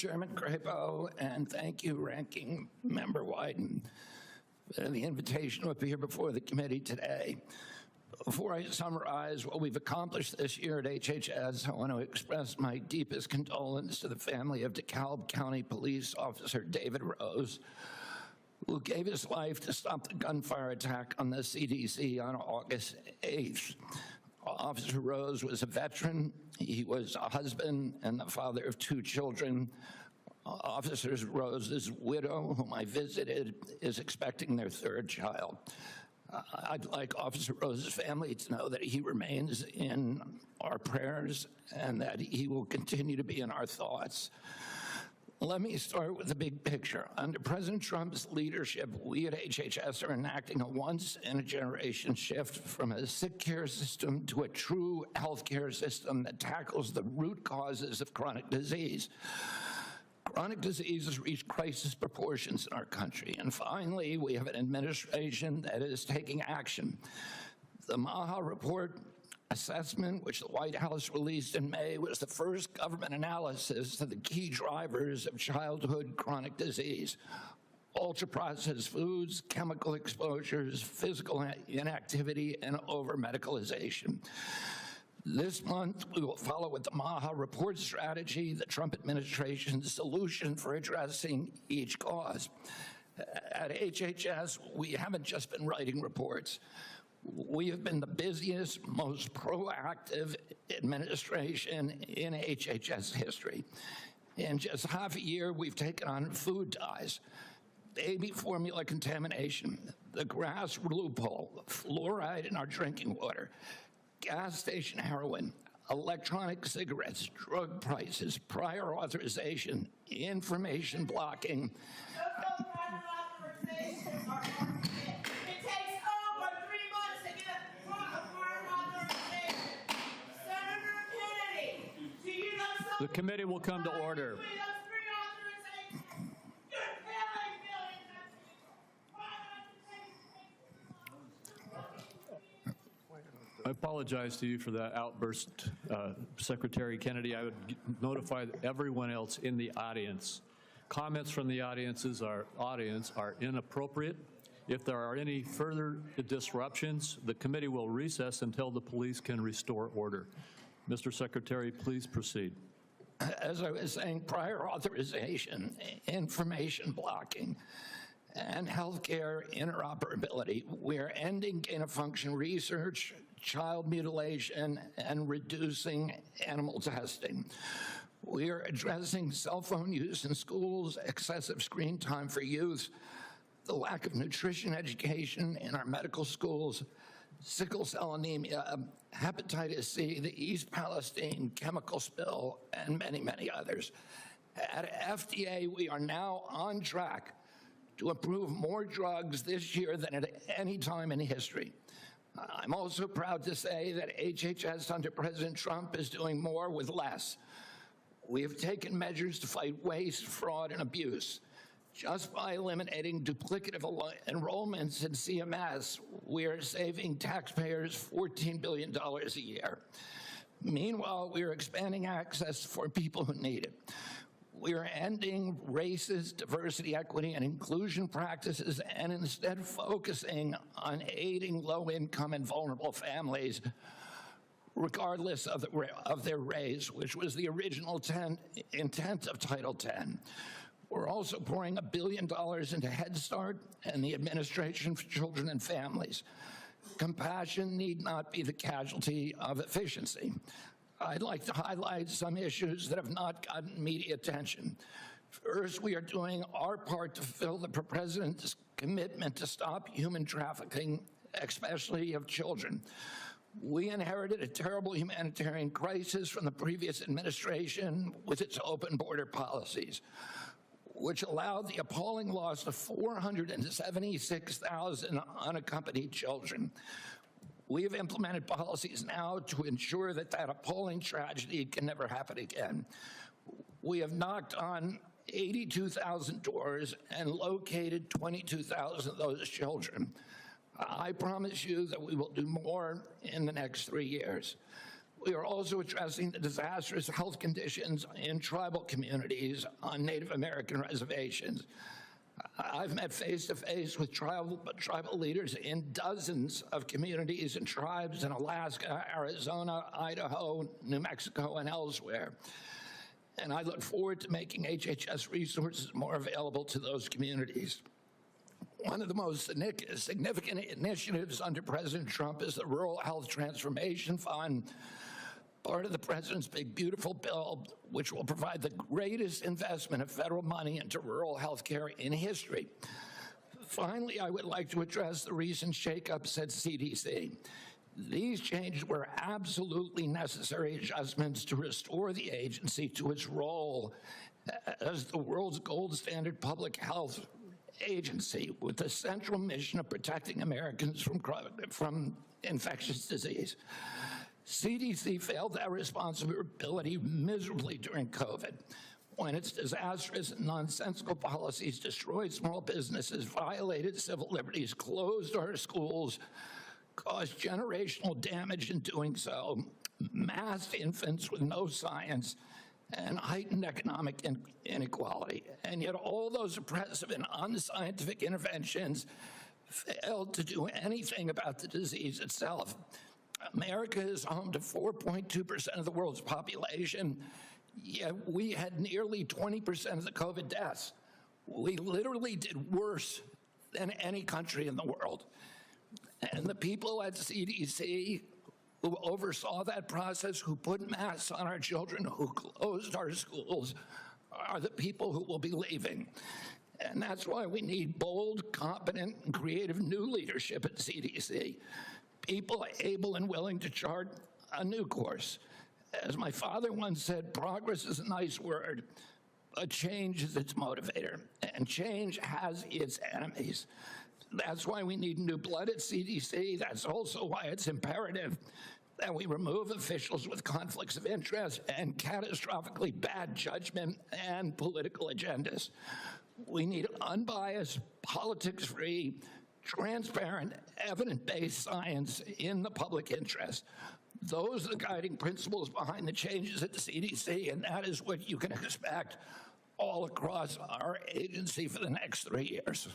Chairman CRAPPO, and thank you, Ranking Member Wyden, for the invitation to appear before the committee today. Before I summarize what we've accomplished this year at HHS, I want to express my deepest condolence to the family of DeKalb County Police Officer David Rose, who gave his life to stop the gunfire attack on the CDC on August 8th. Officer Rose was a veteran. He was a husband and the father of 2 children. Officer Rose's widow, whom I visited, is expecting their 3rd child. I'd like Officer Rose's family to know that he remains in our prayers and that he will continue to be in our thoughts. Let me start with the big picture. Under President Trump's leadership, we at HHS are enacting a once-in-a-generation shift from a sick care system to a true healthcare system that tackles the root causes of chronic disease. Chronic diseases reach crisis proportions in our country. And finally, we have an administration that is taking action. The MAHA report assessment, which the White House released in May, was the first government analysis of the key drivers of childhood chronic disease: ultra-processed foods, chemical exposures, physical inactivity, and over-medicalization. This month, we will follow with the MAHA report strategy, the Trump administration's solution for addressing each cause. At HHS, we haven't just been writing reports. We have been the busiest, most proactive administration in HHS history. In just half a year, we've taken on food dyes, baby formula contamination, the grass loophole, fluoride in our drinking water, gas station heroin, electronic cigarettes, drug prices, prior authorization, information blocking. The committee will come to order. I apologize to you for that outburst, Secretary Kennedy. I would notify everyone else in the audience. Comments from the audience are inappropriate. If there are any further disruptions, the committee will recess until the police can restore order. Mr. Secretary, please proceed. As I was saying, prior authorization, information blocking, and healthcare interoperability. We're ending gain-of-function research, child mutilation, and reducing animal testing. We are addressing cell phone use in schools, excessive screen time for youth, the lack of nutrition education in our medical schools, sickle cell anemia, hepatitis C, the East Palestine chemical spill, and many, many others. At FDA, we are now on track to approve more drugs this year than at any time in history. I'm also proud to say that HHS under President Trump is doing more with less. We have taken measures to fight waste, fraud, and abuse. Just by eliminating duplicative enrollments in CMS, we are saving taxpayers $14 billion a year. Meanwhile, we are expanding access for people who need it. We are ending racist diversity, equity, and inclusion practices and instead focusing on aiding low-income and vulnerable families, regardless of their race, which was the original intent of Title X. We're also pouring $1 billion into Head Start and the Administration for Children and Families. Compassion need not be the casualty of efficiency. I'd like to highlight some issues that have not gotten media attention. First, we are doing our part to fulfill the President's commitment to stop human trafficking, especially of children. We inherited a terrible humanitarian crisis from the previous administration with its open border policies, which allowed the appalling loss of 476,000 unaccompanied children. We have implemented policies now to ensure that that appalling tragedy can never happen again. We have knocked on 82,000 doors and located 22,000 of those children. I promise you that we will do more in the next 3 years. We are also addressing the disastrous health conditions in tribal communities on Native American reservations. I've met face-to-face with tribal leaders in dozens of communities and tribes in Alaska, Arizona, Idaho, New Mexico, and elsewhere. And I look forward to making HHS resources more available to those communities. One of the most significant initiatives under President Trump is the Rural Health Transformation Fund, part of the president's big, beautiful bill, which will provide the greatest investment of federal money into rural health care in history. Finally, I would like to address the recent shakeups at CDC. These changes were absolutely necessary adjustments to restore the agency to its role as the world's gold standard public health agency with the central mission of protecting Americans from infectious disease. CDC failed that responsibility miserably during COVID, when its disastrous and nonsensical policies destroyed small businesses, violated civil liberties, closed our schools, caused generational damage in doing so, massed infants with no science, and heightened economic inequality. And yet all those oppressive and unscientific interventions failed to do anything about the disease itself. America is home to 4.2% of the world's population, yet we had nearly 20% of the COVID deaths. We literally did worse than any country in the world. And the people at CDC who oversaw that process, who put masks on our children, who closed our schools, are the people who will be leaving. And that's why we need bold, competent, and creative new leadership at CDC. People able and willing to chart a new course. As my father once said, progress is a nice word, but change is its motivator, and change has its enemies. That's why we need new blood at CDC. That's also why it's imperative that we remove officials with conflicts of interest and catastrophically bad judgment and political agendas. We need unbiased, politics-free, transparent, evidence-based science in the public interest. Those are the guiding principles behind the changes at the CDC, and that is what you can expect all across our agency for the next 3 years.